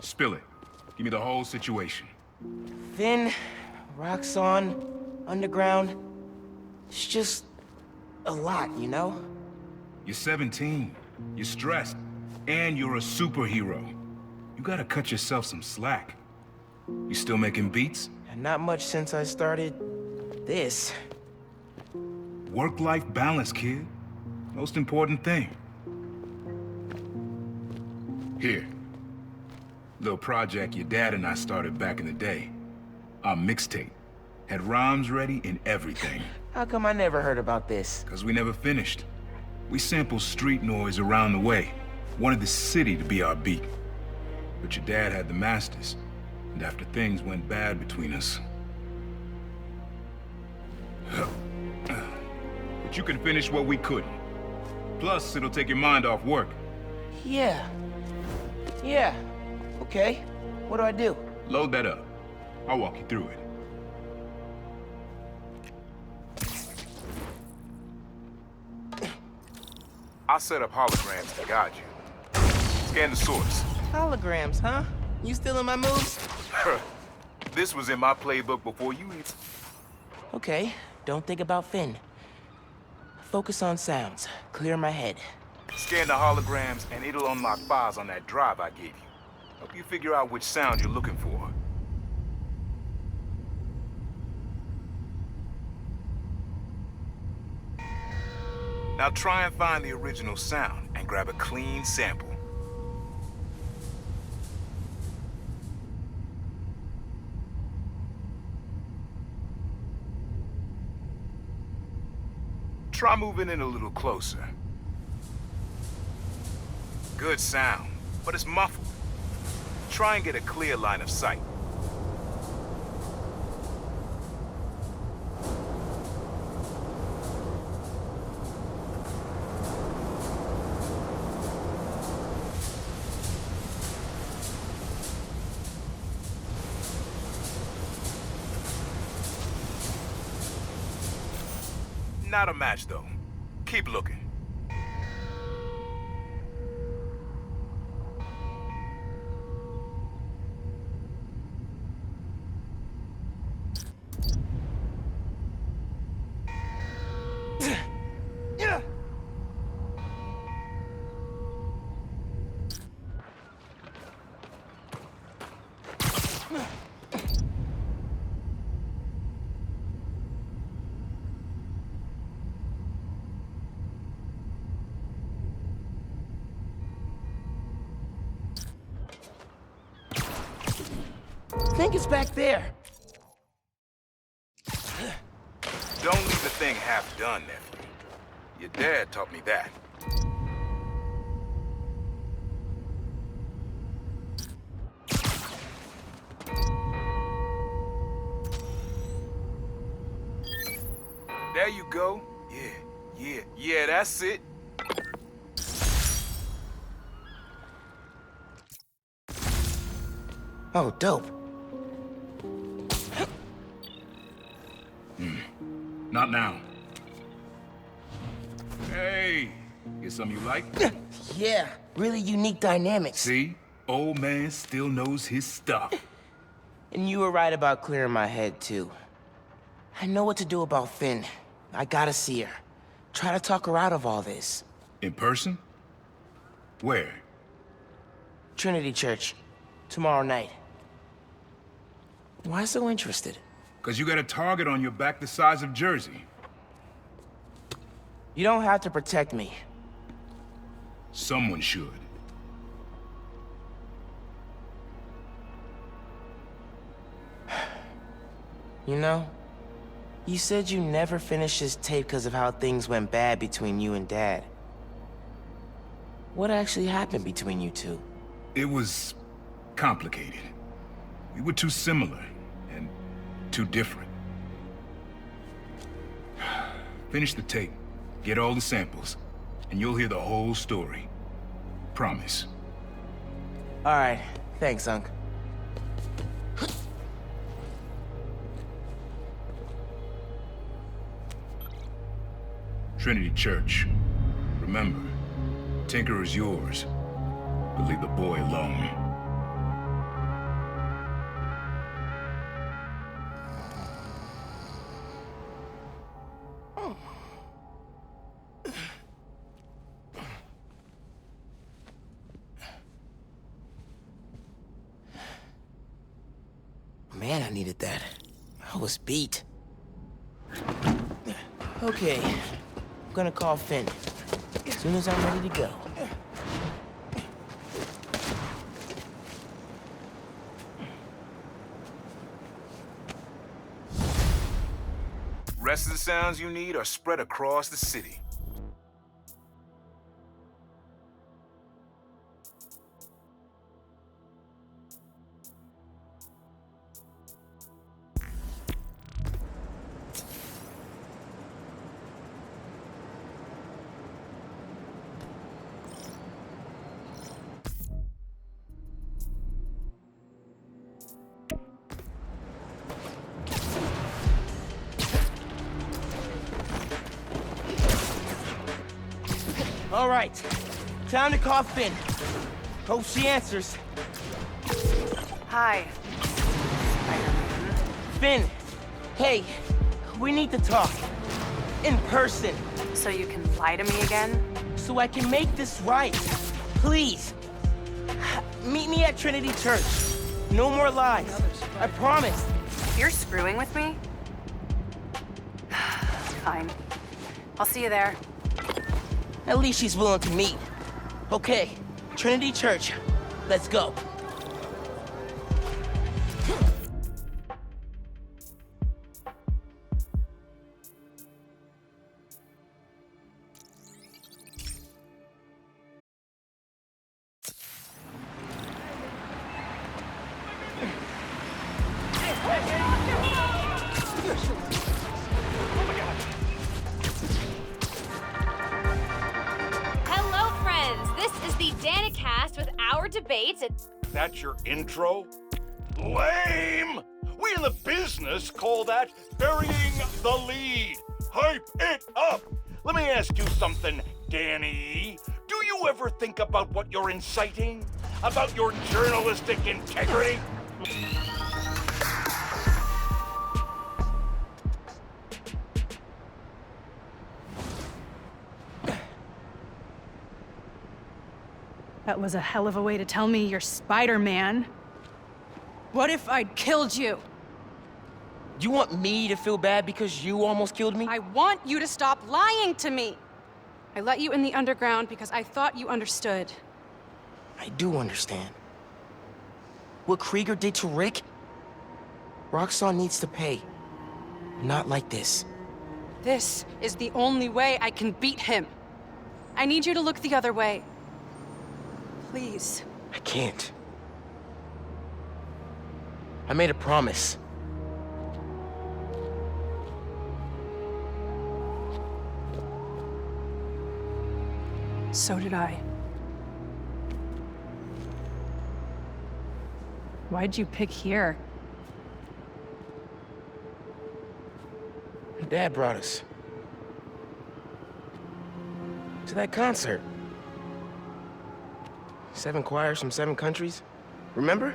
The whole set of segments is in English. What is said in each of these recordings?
Spill it. Give me the whole situation. Phin, rocks on, underground. It's just a lot, you know? You're 17. You're stressed. And you're a superhero. You gotta cut yourself some slack. You still making beats? And not much since I started this. Work-life balance, kid. Most important thing. Here. Little project your dad and I started back in the day. Our mixtape. Had rhymes ready and everything. How come I never heard about this? Cause we never finished. We sampled street noise around the way. Wanted the city to be our beat. But your dad had the masters. And after things went bad between us... But you can finish what we couldn't. Plus, it'll take your mind off work. Yeah. Okay. What do I do? Load that up. I'll walk you through it. I'll set up holograms to guide you. Scan the source. Holograms, huh? You stealing my moves? This was in my playbook before you even... Okay, don't think about Phin. Focus on sounds. Clear my head. Scan the holograms and it'll unlock files on that drive I gave you. Help you figure out which sound you're looking for. Now try and find the original sound and grab a clean sample. Try moving in a little closer. Good sound, but it's muffled. Try and get a clear line of sight. Not a match, though. Keep looking. I think it's back there. Don't leave the thing half done, nephew. Your dad taught me that. There you go. Yeah, that's it. Oh, dope. Not now. Hey, get something you like? Yeah, really unique dynamics. See? Old man still knows his stuff. And you were right about clearing my head, too. I know what to do about Phin. I gotta see her. Try to talk her out of all this. In person? Where? Trinity Church. Tomorrow night. Why so interested? Because you got a target on your back the size of Jersey. You don't have to protect me. Someone should. You know, you said you never finished this tape because of how things went bad between you and Dad. What actually happened between you two? It was complicated. We were too similar and too different. Finish the tape, get all the samples, and you'll hear the whole story. Promise. All right, thanks, Unc. Trinity Church. Remember, Tinker is yours, but leave the boy alone. Man, I needed that. I was beat. Okay, I'm gonna call Finn as soon as I'm ready to go. Rest of the sounds you need are spread across the city. All right, time to call Finn. Hope she answers. Hi. Finn, hey, we need to talk. In person. So you can lie to me again? So I can make this right. Please. Meet me at Trinity Church. No more lies. I promise. You're screwing with me? Fine. I'll see you there. At least she's willing to meet. Okay, Trinity Church. Let's go. Hello, friends. This is the Danicast with our debates. That's your intro? Lame! We in the business call that burying the lead. Hype it up! Let me ask you something, Danny. Do you ever think about what you're inciting? About your journalistic integrity? That was a hell of a way to tell me you're Spider-Man. What if I'd killed you? You want me to feel bad because you almost killed me? I want you to stop lying to me. I let you in the underground because I thought you understood. I do understand. What Krieger did to Rick? Roxxon needs to pay. Not like this. This is the only way I can beat him. I need you to look the other way. Please. I can't. I made a promise. So did I. Why'd you pick here? Dad brought us to that concert. 7 choirs from 7 countries. Remember?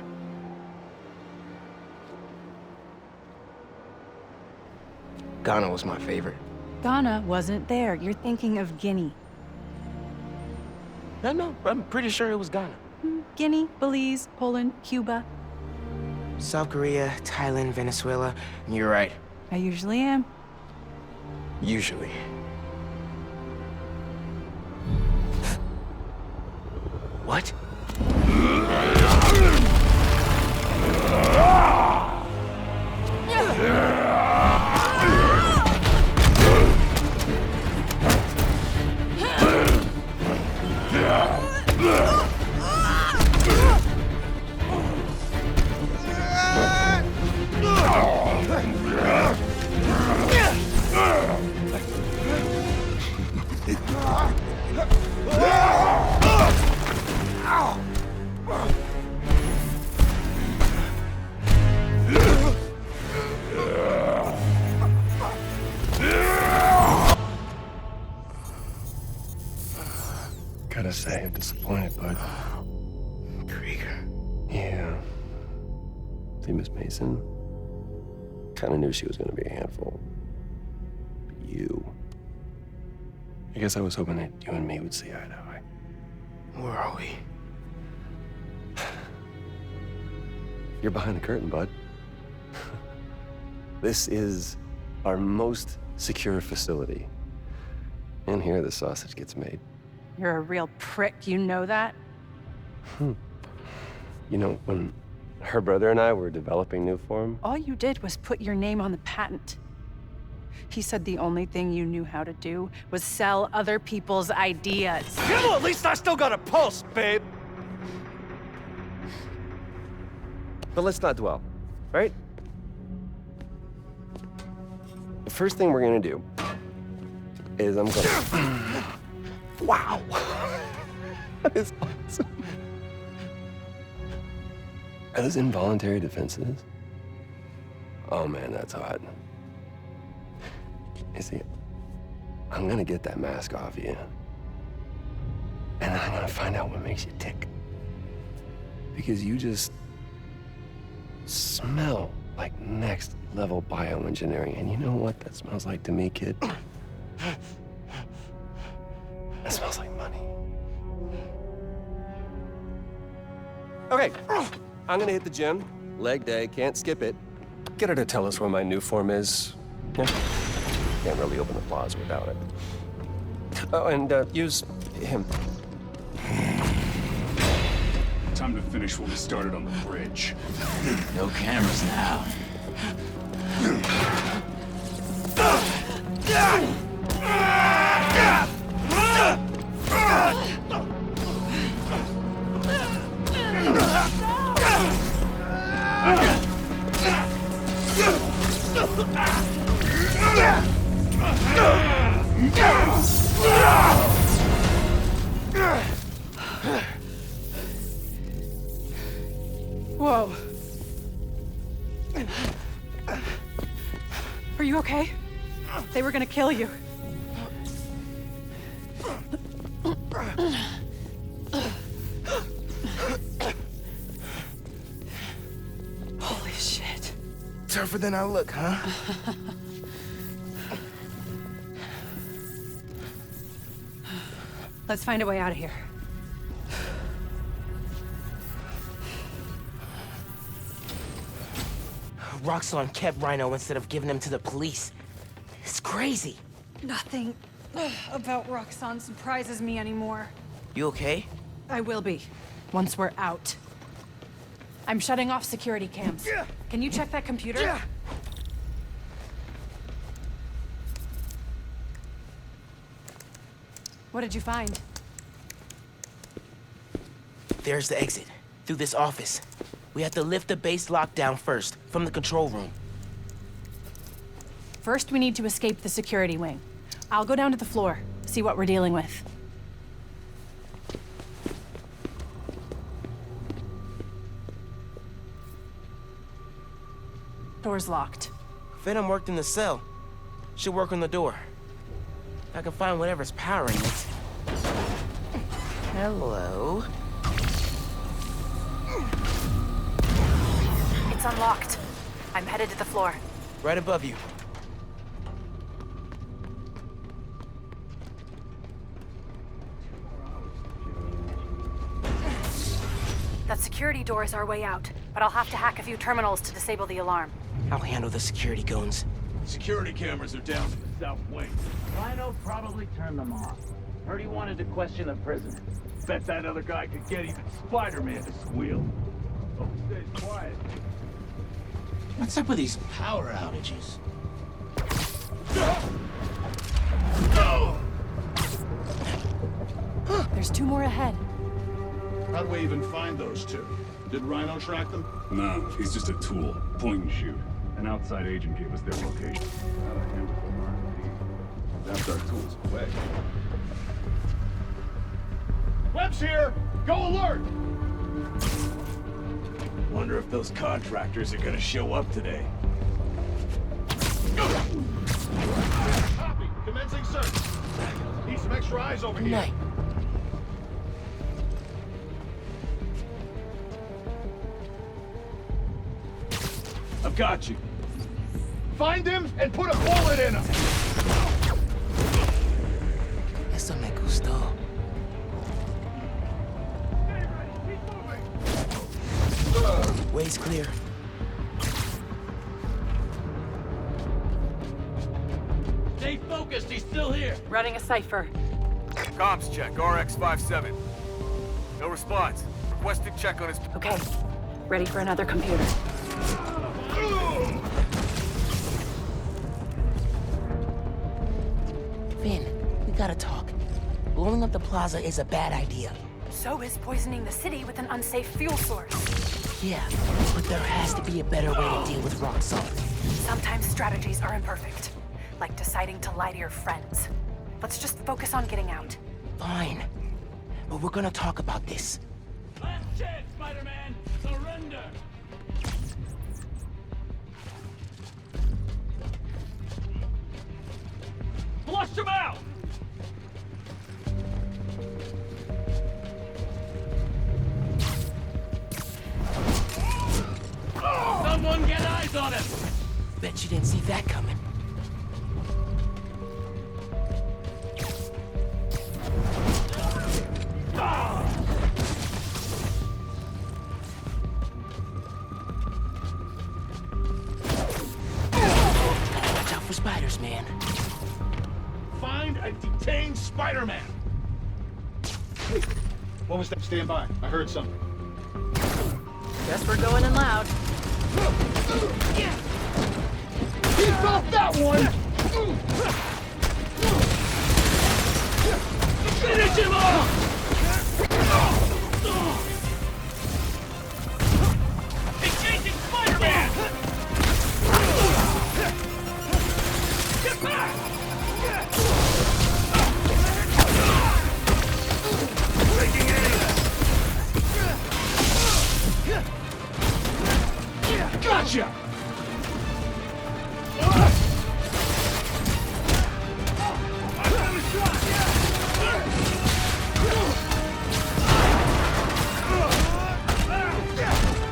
Ghana was my favorite. Ghana wasn't there. You're thinking of Guinea. No, I'm pretty sure it was Ghana. Guinea, Belize, Poland, Cuba. South Korea, Thailand, Venezuela. You're right. I usually am. Usually. What? Gotta say, I'm disappointed, bud. Krieger. Yeah. See, Miss Mason? Kinda knew she was gonna be a handful. But you. I guess I was hoping that you and me would see eye to eye. Where are we? You're behind the curtain, bud. This is our most secure facility. And here the sausage gets made. You're a real prick, you know that? You know, when her brother and I were developing new form, All you did was put your name on the patent. He said the only thing you knew how to do was sell other people's ideas. Yeah, well, at least I still got a pulse, babe. but let's not dwell, right? The first thing we're gonna do is I'm gonna... Wow! That is awesome. Are those involuntary defenses? Oh man, that's hot. You see, I'm gonna get that mask off you. And then I'm gonna find out what makes you tick. Because you just smell like next level bioengineering. And you know what that smells like to me, kid? That smells like money. Okay, I'm gonna hit the gym. Leg day, can't skip it. Get her to tell us where my new form is. Yeah. Can't really open the plaza without it. Oh, and use him. Time to finish what we started on the bridge. No cameras now. Whoa. Are you okay? They were gonna kill you. Holy shit. Tougher than I look, huh? Let's find a way out of here. Roxxon kept Rhino instead of giving him to the police. It's crazy. Nothing about Roxxon surprises me anymore. You okay? I will be, once we're out. I'm shutting off security cams. Can you check that computer? What did you find? There's the exit. Through this office. We have to lift the base lockdown first, from the control room. First, we need to escape the security wing. I'll go down to the floor, see what we're dealing with. Door's locked. Venom worked in the cell. Should work on the door. I can find whatever's powering it. Hello? It's unlocked. I'm headed to the floor. Right above you. That security door is our way out, but I'll have to hack a few terminals to disable the alarm. I'll handle the security goons. Security cameras are down in the south wing. Rhino probably turned them off. Heard he wanted to question the prisoner. Bet that other guy could get even Spider-Man to squeal. Hope he stays quiet. What's up with these power outages? There's two more ahead. How do we even find those two? Did Rhino track them? No, he's just a tool. Point and shoot. An outside agent gave us their location. Not a him from R&D. That's our tools away. Webb's here! Go alert! Wonder if those contractors are gonna show up today. Copy! Commencing search! Need some extra eyes over here. Night. I've got you. Find him and put a bullet in him! Eso me gustó. Way's clear. focused. He's still here. Running a cipher. Comms check, RX-57. No response. Requesting check on his... Okay. Ready for another computer. Finn, we gotta talk. Blowing up the plaza is a bad idea. So is poisoning the city with an unsafe fuel source. Yeah, but there has to be a better way to deal with rock salt. Sometimes strategies are imperfect. Like deciding to lie to your friends. Let's just focus on getting out. Fine. But we're gonna talk about this. Last chance, Spider-Man. Surrender. Flush him out. Someone get eyes on him. Bet you didn't see that coming. Watch out for spiders, man. Find and detain Spider-Man. Hey, what was that? Stand by. I heard something. Guess we're going in loud. He felt that one! Finish him off! He's chasing Spider-Man! Get back! Taking aim! Gotcha!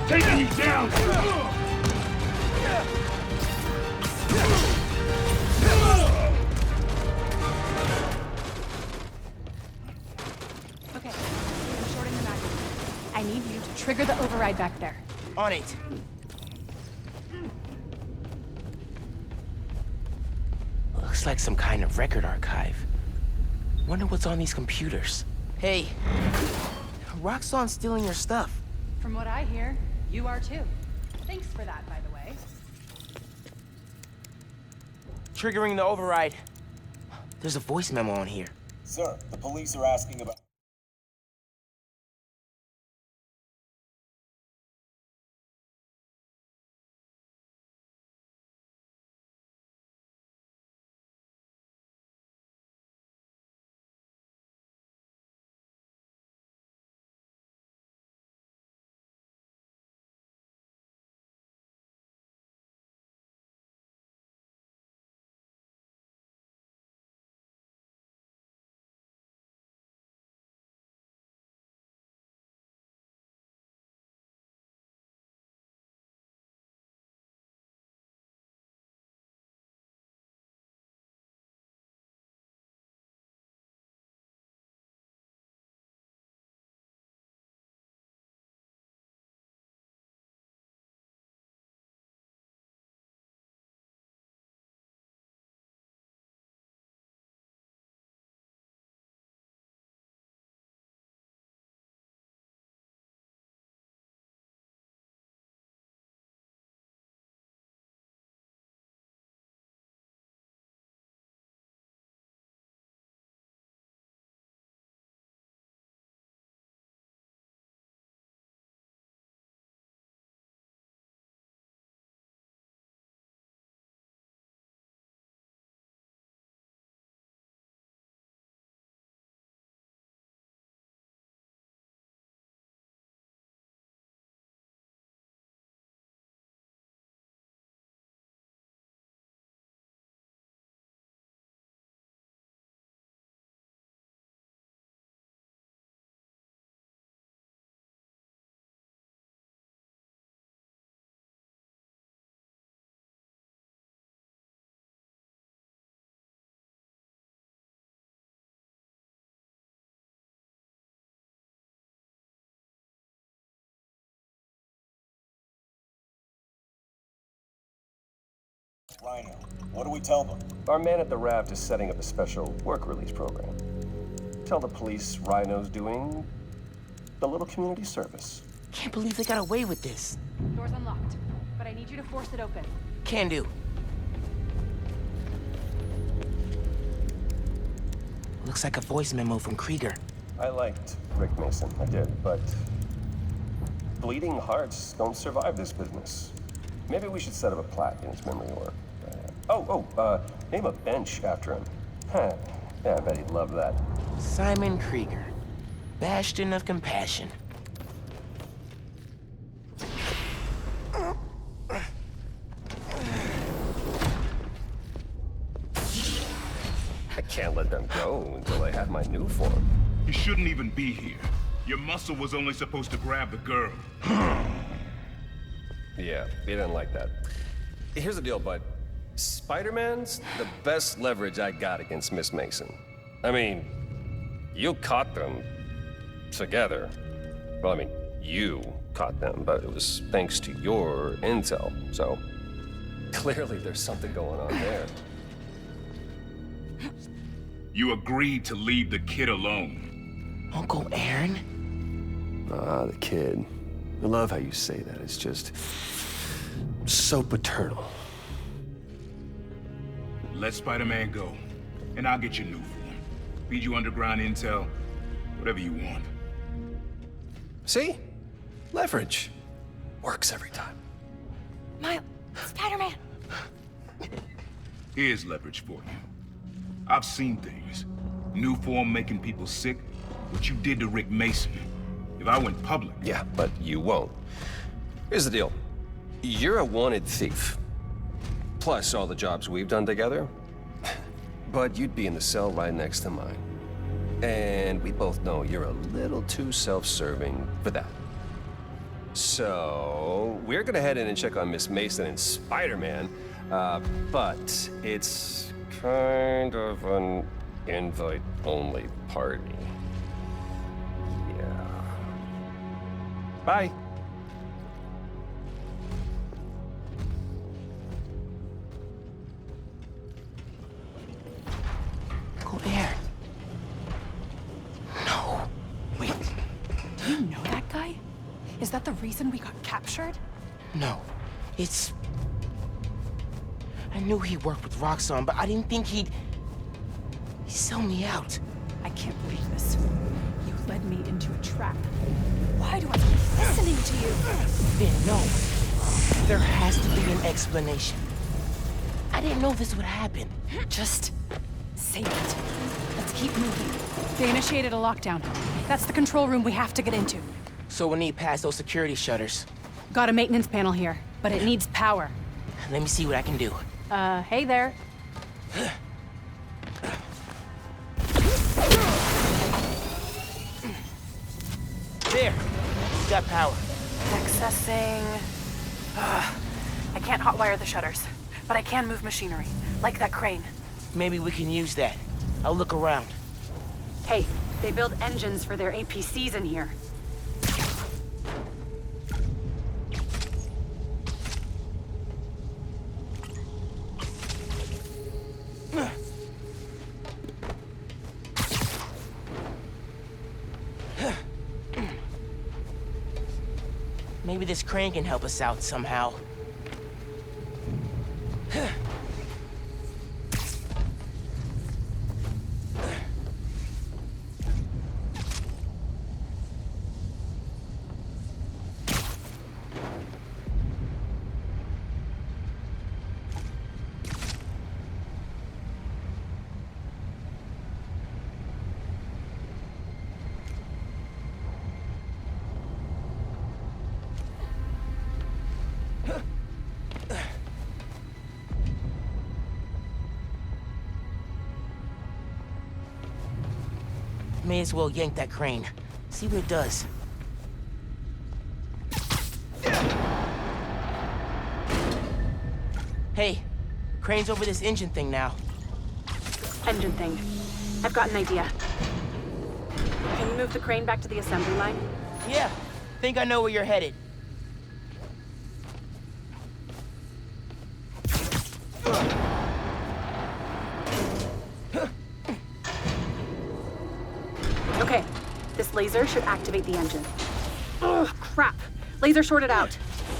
Taking you down! Okay, I'm shorting the magazine. I need you to trigger the override back there. On it. Looks like some kind of record archive. Wonder what's on these computers. Hey, Roxxon's stealing your stuff. From what I hear, you are too. Thanks for that, by the way. Triggering the override. There's a voice memo on here. Sir, the police are asking about... Rhino. What do we tell them? Our man at the raft is setting up a special work release program. Tell the police Rhino's doing a little community service. Can't believe they got away with this. Door's unlocked, but I need you to force it open. Can do. Looks like a voice memo from Krieger. I liked Rick Mason, I did, but bleeding hearts don't survive this business. Maybe we should set up a plaque in his memory or... name a bench after him. Huh. Yeah, I bet he'd love that. Simon Krieger, bastion of compassion. I can't let them go until I have my new form. You shouldn't even be here. Your muscle was only supposed to grab the girl. Yeah, he didn't like that. Here's the deal, bud. Spider-Man's the best leverage I got against Miss Mason. I mean, you caught them together. Well, I mean, you caught them, but it was thanks to your intel. So, clearly there's something going on there. You agreed to leave the kid alone. Uncle Aaron? Ah, the kid. I love how you say that. It's just so paternal. Let Spider-Man go, and I'll get your new form. Feed you underground intel, whatever you want. See? Leverage. Works every time. Miles, Spider-Man. Here's leverage for you. I've seen things. New form making people sick. What you did to Rick Mason. If I went public... Yeah, but you won't. Here's the deal. You're a wanted thief. Plus all the jobs we've done together. But you'd be in the cell right next to mine. And we both know you're a little too self-serving for that. So, we're gonna head in and check on Miss Mason and Spider-Man, but it's kind of an invite-only party. Yeah. Bye. Uncle Aaron. No. Wait. Do you know that guy? Is that the reason we got captured? No. It's... I knew he worked with Roxxon, but I didn't think he'd sell me out. I can't believe this. You led me into a trap. Why do I keep listening to you? Finn, no. There has to be an explanation. I didn't know this would happen. Just say it. Let's keep moving. They initiated a lockdown. That's the control room we have to get into. So we'll need past those security shutters. Got a maintenance panel here, but it needs power. Let me see what I can do. Hey there. There! Got power. Accessing... I can't hotwire the shutters, but I can move machinery, like that crane. Maybe we can use that. I'll look around. Hey, they build engines for their APCs in here. Maybe this crane can help us out somehow. May as well yank that crane. See what it does. Hey, crane's over this engine thing now. Engine thing. I've got an idea. Can you move the crane back to the assembly line? Yeah, think I know where you're headed. Okay, this laser should activate the engine. Ugh, crap. Laser shorted out.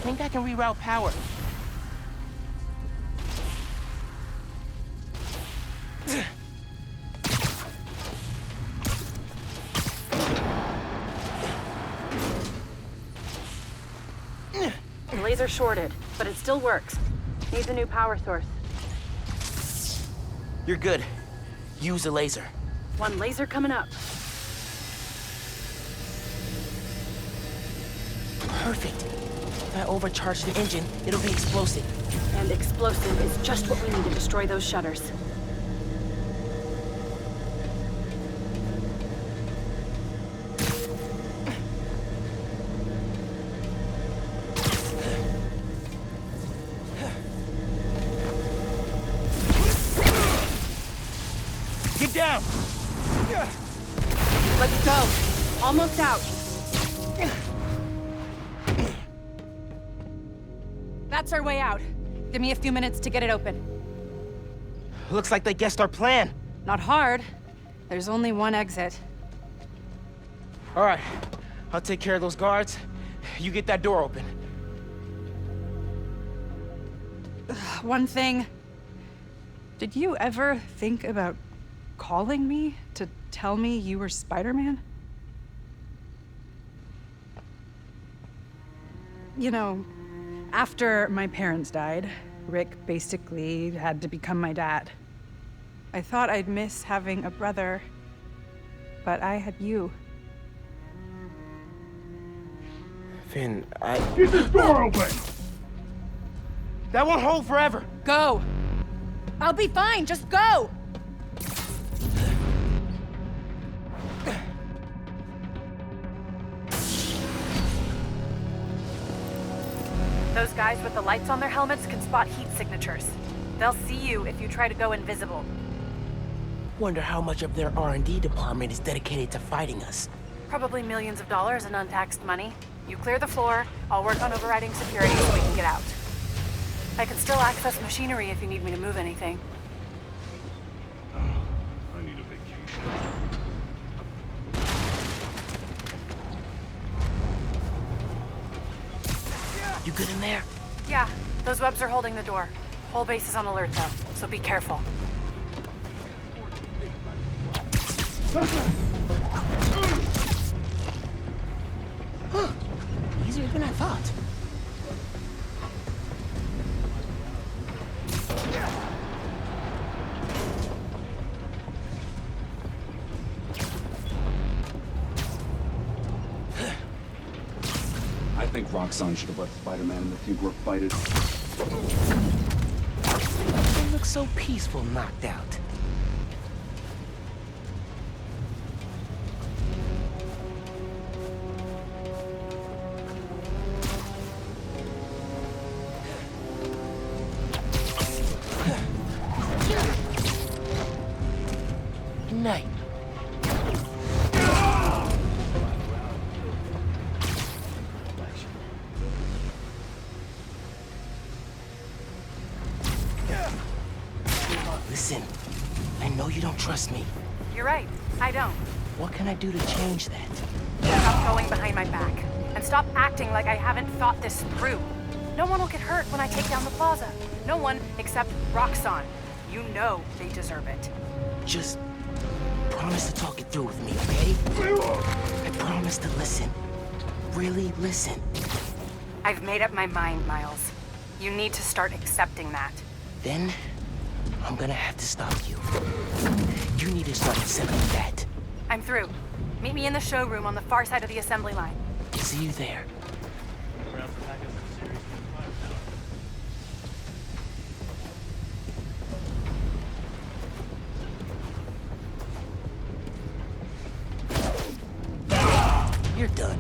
Think I can reroute power. Laser shorted, but it still works. Needs a new power source. You're good. Use the laser. One laser coming up. Perfect. If I overcharge the engine, it'll be explosive. And explosive is just what we need to destroy those shutters. Get down! Let's go. Almost out. That's our way out. Give me a few minutes to get it open. Looks like they guessed our plan. Not hard. There's only one exit. All right, I'll take care of those guards. You get that door open. One thing. Did you ever think about calling me to tell me you were Spider-Man? You know, after my parents died, Rick basically had to become my dad. I thought I'd miss having a brother, but I had you. Finn, Get this door open! That won't hold forever. Go! I'll be fine, just go! Those guys with the lights on their helmets can spot heat signatures. They'll see you if you try to go invisible. Wonder how much of their R&D department is dedicated to fighting us. Probably millions of dollars in untaxed money. You clear the floor, I'll work on overriding security so we can get out. I can still access machinery if you need me to move anything. I need a vacation. You good in there? Yeah, those webs are holding the door. Whole base is on alert though, so be careful. Huh. Easier than I thought. I think Roxxon should have let Spider-Man and the few were fighted. They look so peaceful knocked out. Good night. Listen, I know you don't trust me. You're right, I don't. What can I do to change that? Stop going behind my back. And stop acting like I haven't thought this through. No one will get hurt when I take down the plaza. No one except Roxxon. You know they deserve it. Just promise to talk it through with me, okay? I promise to listen. Really listen. I've made up my mind, Miles. You need to start accepting that. Then, I'm gonna have to stop you. You need to start accepting that. I'm through. Meet me in the showroom on the far side of the assembly line. See you there. You're done.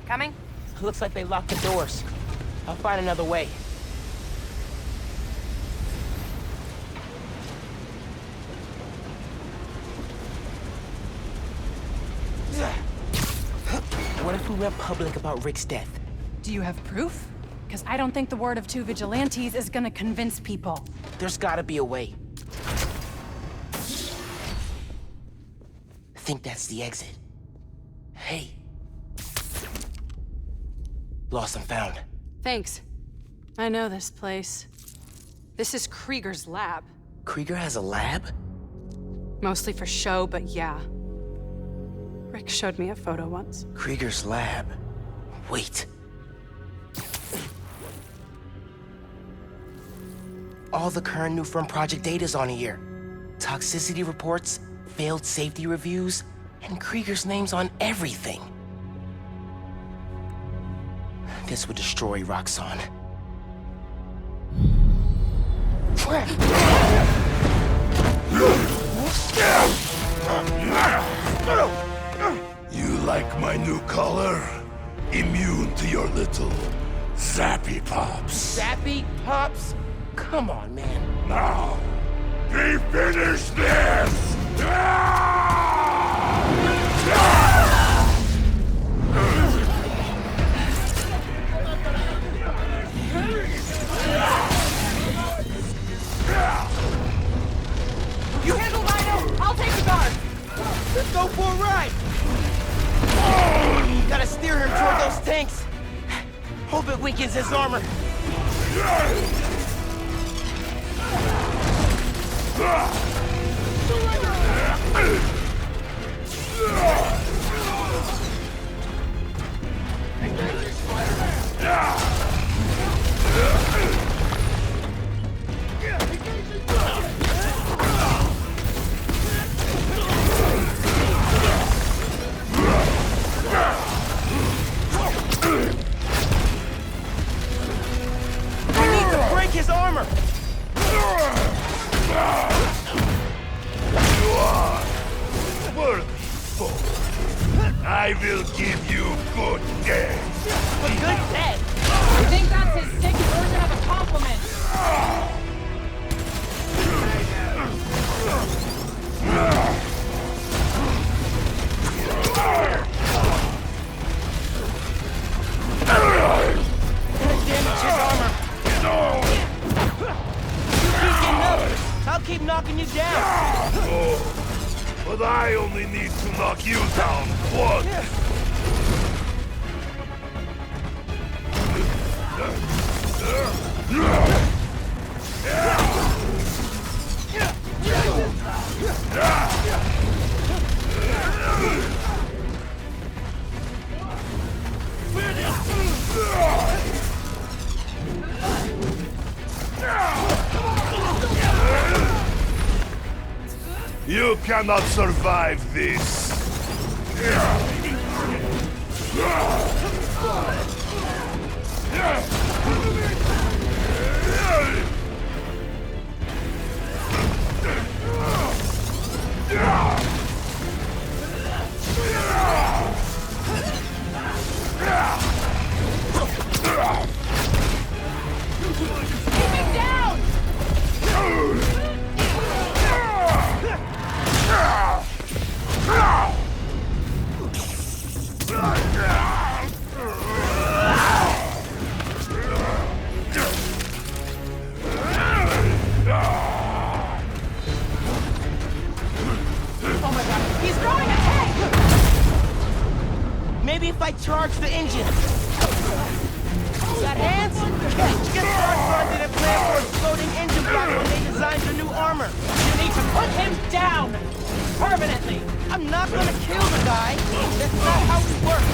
Coming? Looks like they locked the doors. I'll find another way. What if we went public about Rick's death? Do you have proof? Because I don't think the word of two vigilantes is gonna convince people. There's gotta be a way. I think that's the exit. Hey. Lost and found. Thanks. I know this place. This is Krieger's lab. Krieger has a lab? Mostly for show, but yeah. Rick showed me a photo once. Krieger's lab. Wait. All the current new firm project data's on here. Toxicity reports, failed safety reviews, and Krieger's name's on everything. This would destroy Roxxon. You like my new color? Immune to your little zappy pops. Zappy Pops? Come on, man. Now, we finish this! You handle Rhino! I'll take the guard! Let's go for a ride! Gotta steer him toward those tanks. Hope it weakens his armor. We need to break his armor! You are worthy foe. I will give you good death. A good death? I think that's his sick version of a compliment. Damage his armor. Keep getting up. I'll keep knocking you down. Oh, but I only need to knock you down once. You cannot survive this. Keep him down! Oh my god, he's throwing a tank! Maybe if I charge the engine. Got hands? Just Roxxon didn't plan for exploding engine blocks when they designed their new armor. You need to put him down! Permanently! I'm not gonna kill the guy. That's not how it works.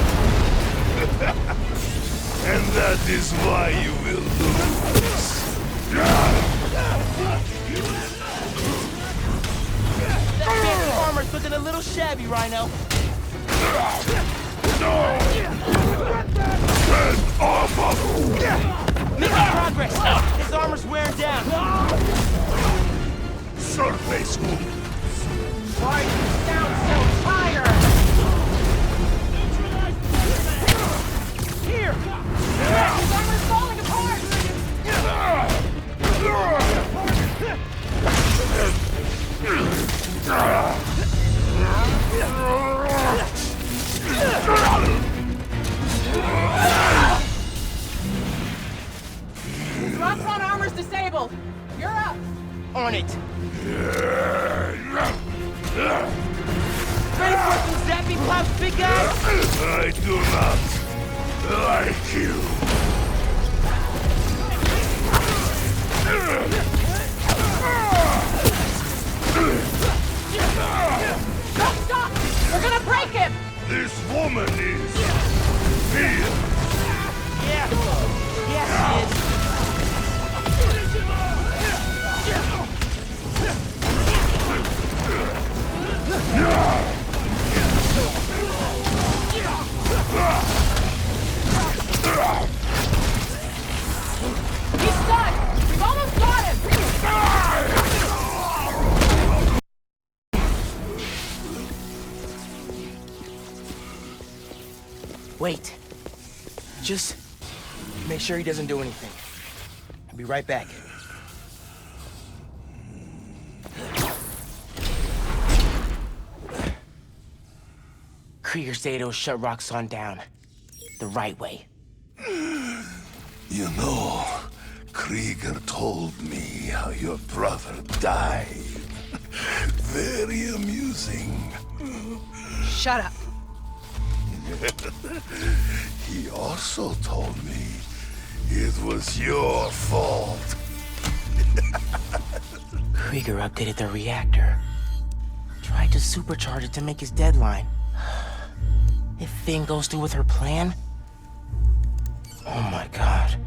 And that is why you will lose. That fancy armor's looking a little shabby, Rhino. Making progress. His armor's wearing down. Surface wound. Why do you sound so tired? let me blouse, big guy! I do not like you. Stop! We're gonna break him! This woman is Phin. Yeah. Yes, he is. He's stunned! We've almost got him! Wait. Just make sure he doesn't do anything. I'll be right back. Krieger Zato shut Roxxon down. The right way. You know, Krieger told me how your brother died. Very amusing. Shut up. He also told me it was your fault. Krieger updated the reactor. Tried to supercharge it to make his deadline. If Phin goes through with her plan... Oh my god.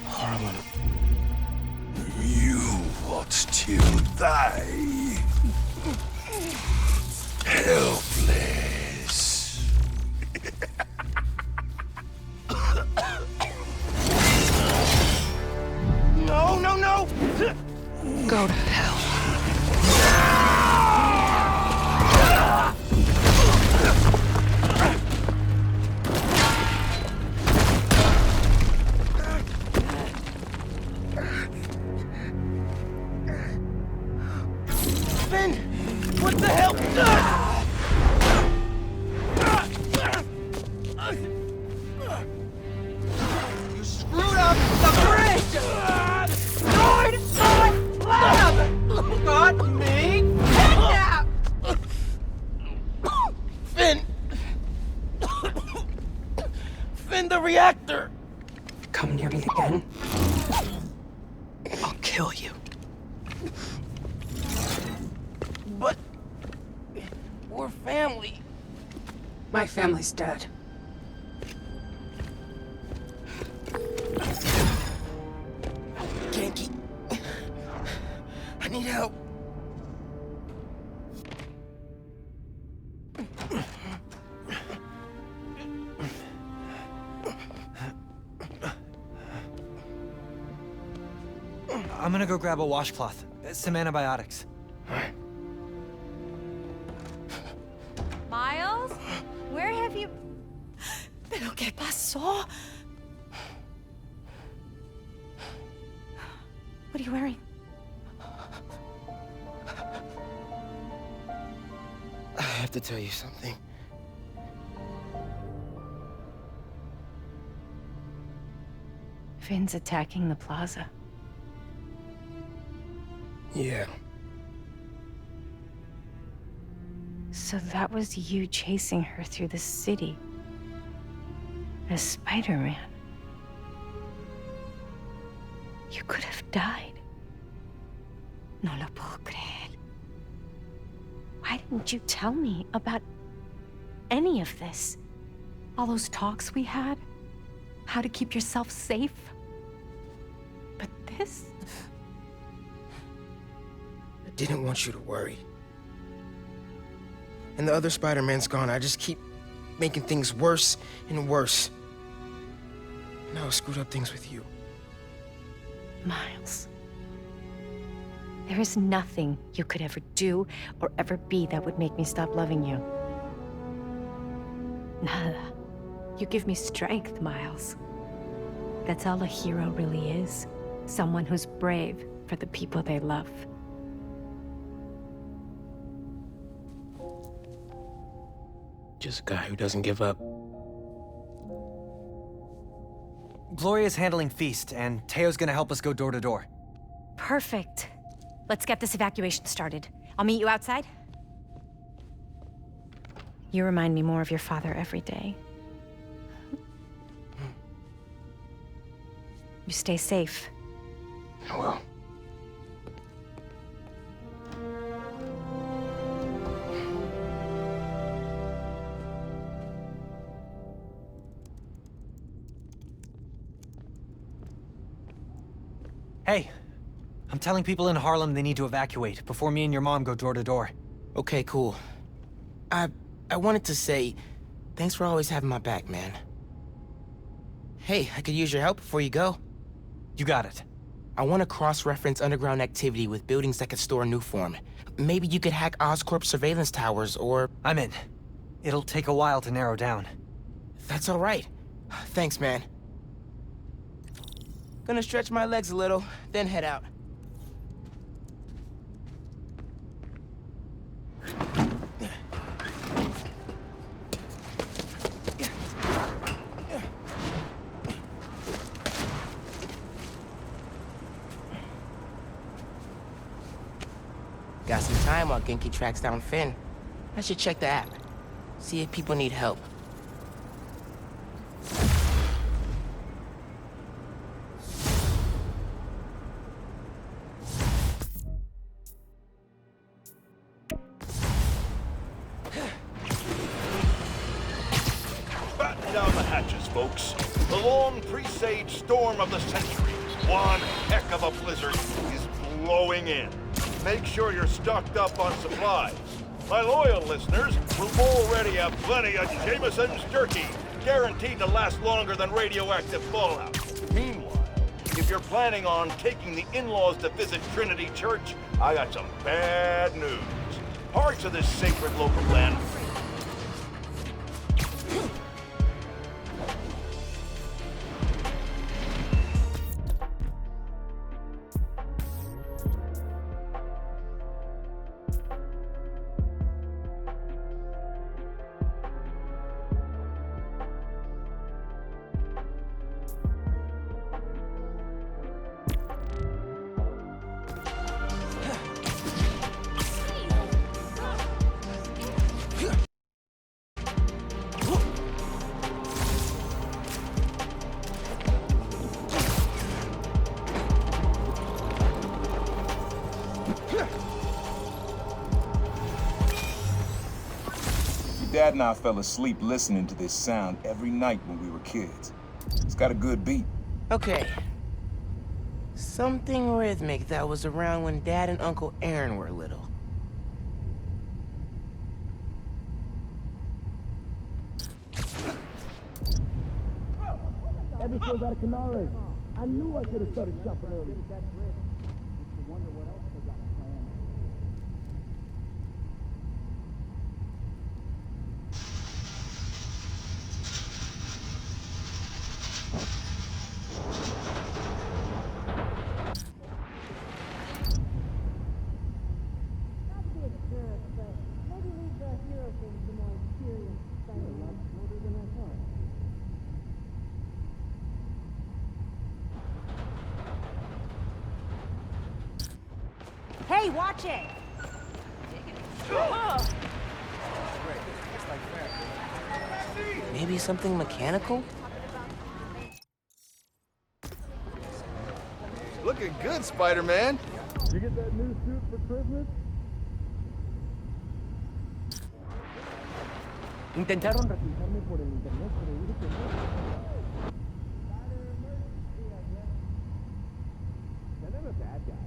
Harlem. You watched him die. Helpless. No, no, no! Go to hell. Phin! What the hell? You screwed up the bridge! Lord, lab! Got me kidnapped! Phin! Phin, the reactor! Come near me again. I'll kill you. But... we're family. My family's dead. Genki. I need help. I'm gonna go grab a washcloth, some antibiotics. Miles? Where have you... ¿Pero qué pasó? What are you wearing? I have to tell you something. Phin's attacking the plaza. Yeah. So that was you chasing her through the city. As Spider-Man. You could have died. No lo puedo creer. Why didn't you tell me about any of this? All those talks we had? How to keep yourself safe? But this? I didn't want you to worry. And the other Spider-Man's gone. I just keep making things worse and worse. Now I screwed up things with you. Miles. There is nothing you could ever do or ever be that would make me stop loving you. Nada. You give me strength, Miles. That's all a hero really is. Someone who's brave for the people they love. Just a guy who doesn't give up. Gloria's handling Feast, and Teo's gonna help us go door to door. Perfect. Let's get this evacuation started. I'll meet you outside. You remind me more of your father every day. You stay safe. I will. Hey, I'm telling people in Harlem they need to evacuate before me and your mom go door to door. Okay, cool. I wanted to say, thanks for always having my back, man. Hey, I could use your help before you go. You got it. I want to cross-reference underground activity with buildings that could store Nuform. Maybe you could hack Oscorp's surveillance towers, or... I'm in. It'll take a while to narrow down. That's all right. Thanks, man. Gonna stretch my legs a little, then head out. Got some time while Genki tracks down Phin. I should check the app. See if people need help. Batten down the hatches, folks. The long presaged storm of the century, one heck of a blizzard, is blowing in. Make sure you're stocked up on supplies. My loyal listeners will already have plenty of Jameson's jerky, guaranteed to last longer than radioactive fallout. Meanwhile, if you're planning on taking the in-laws to visit Trinity Church, I got some bad news. Parts of this sacred local land Dad and I fell asleep listening to this sound every night when we were kids. It's got a good beat. Okay. Something rhythmic that was around when Dad and Uncle Aaron were little. Everything's out of Canary. I knew I should have started shopping early. Hey, watch it! Maybe something mechanical? Looking good, Spider-Man. You get that new suit for Christmas? Intentaron reclutarme por el internet, pero dije que no. They're never bad guys.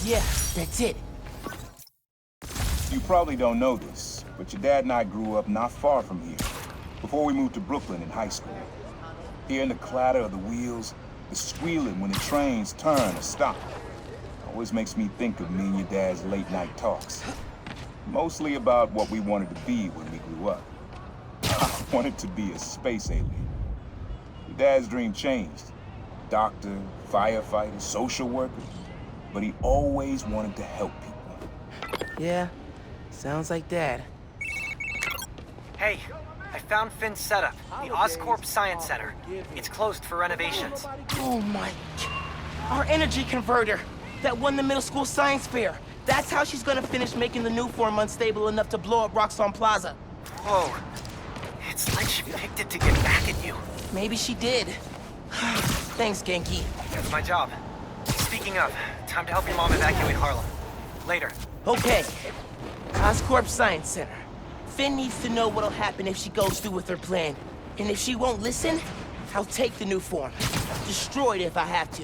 Yeah, that's it. You probably don't know this, but your dad and I grew up not far from here, before we moved to Brooklyn in high school. Hearing the clatter of the wheels, the squealing when the trains turn or stop, always makes me think of me and your dad's late-night talks. Mostly about what we wanted to be when we grew up. I wanted to be a space alien. Your dad's dream changed. Doctor, firefighter, social worker. But he always wanted to help people. Yeah, sounds like Dad. Hey, I found Finn's setup, the Oscorp Science Center. It's closed for renovations. Oh my... Our energy converter that won the middle school science fair. That's how she's gonna finish making the new form unstable enough to blow up Roxxon Plaza. Whoa. It's like she picked it to get back at you. Maybe she did. Thanks, Genki. That's my job. Speaking of, time to help your mom evacuate Harlem. Later. Okay. Oscorp Science Center. Finn needs to know what'll happen if she goes through with her plan. And if she won't listen, I'll take the new form. Destroy it if I have to.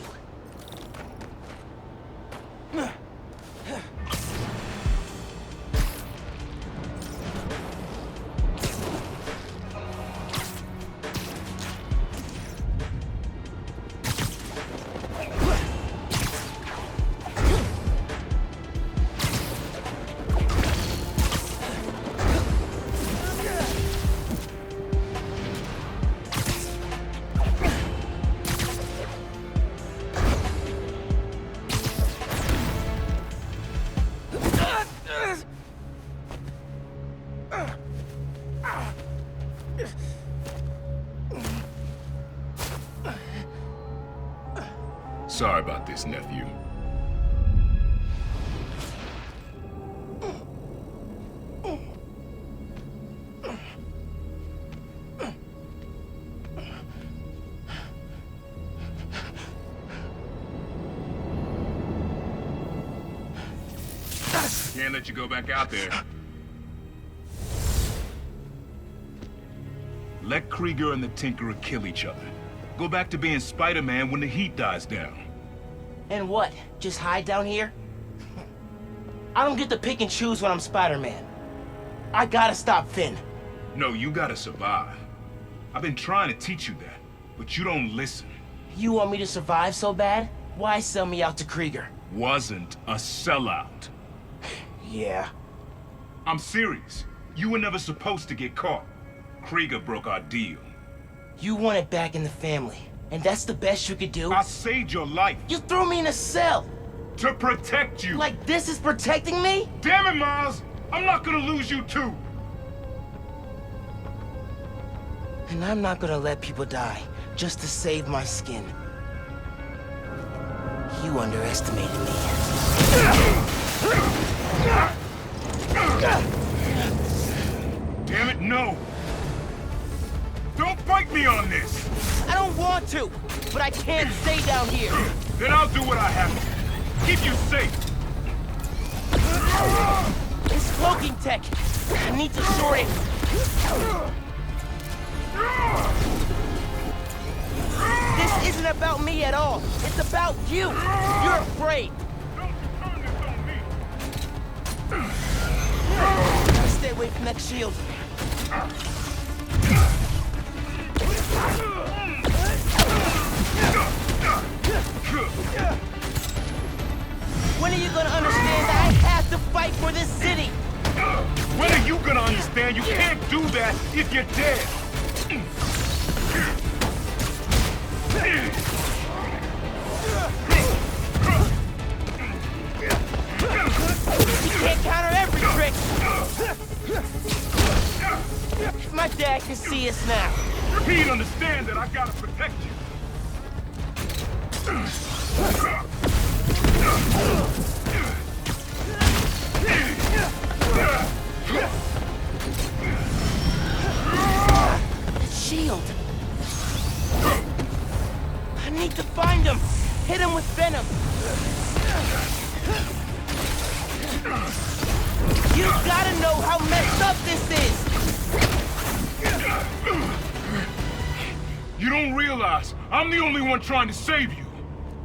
Sorry about this, nephew. Can't let you go back out there. Let Krieger and the Tinkerer kill each other. Go back to being Spider-Man when the heat dies down. And what? Just hide down here? I don't get to pick and choose when I'm Spider-Man. I gotta stop Finn. No, you gotta survive. I've been trying to teach you that, but you don't listen. You want me to survive so bad? Why sell me out to Krieger? Wasn't a sellout. Yeah. I'm serious. You were never supposed to get caught. Krieger broke our deal. You want it back in the family, and that's the best you could do? I saved your life. You threw me in a cell! To protect you! Like this is protecting me? Damn it, Miles! I'm not gonna lose you too! And I'm not gonna let people die just to save my skin. You underestimated me. Damn it, no! Don't fight me on this! I don't want to, but I can't stay down here. Then I'll do what I have to. Keep you safe. This cloaking tech. I need to short it. This isn't about me at all. It's about you. You're afraid. Don't turn this on me. Gotta stay away from that shield. When are you gonna understand that I have to fight for this city? When are you gonna understand you can't do that if you're dead? You can't counter every trick! If my dad can see us now. He'd understand that I gotta protect you. Shield. I need to find him. Hit him with venom. You gotta know how messed up this is. You don't realize I'm the only one trying to save you.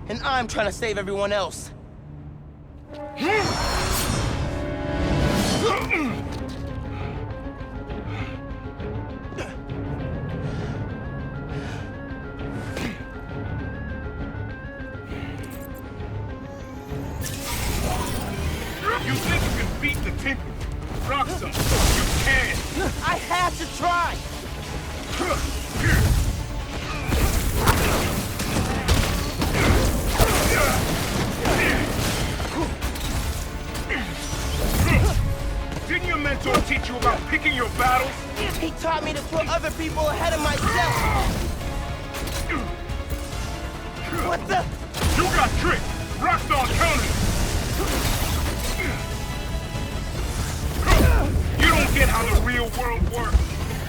And I'm trying to save everyone else. You think you can beat the Tinker? Roxxon, you can! I have to try! Didn't your mentor teach you about picking your battles? He taught me to put other people ahead of myself. What the? You got tricked! Rockstar counted! You don't get how the real world works!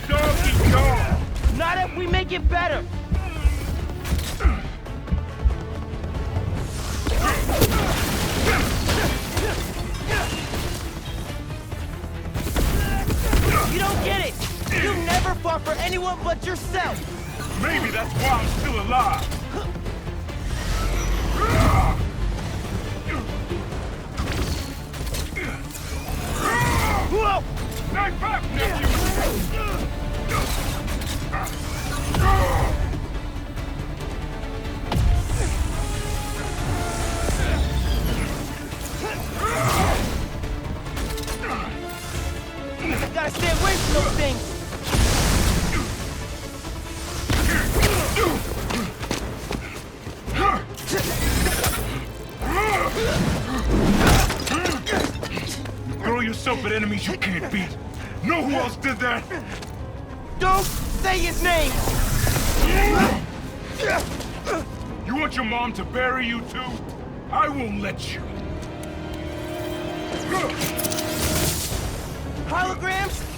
Dog eat dog! Not if we make it better! You don't get it! You never fought for anyone but yourself! Maybe that's why I'm still alive! Whoa! Knife back, nephew! Gotta stay away from those things! Throw yourself at enemies you can't beat. Know who else did that? Don't say his name! You want your mom to bury you too? I won't let you. Holograms?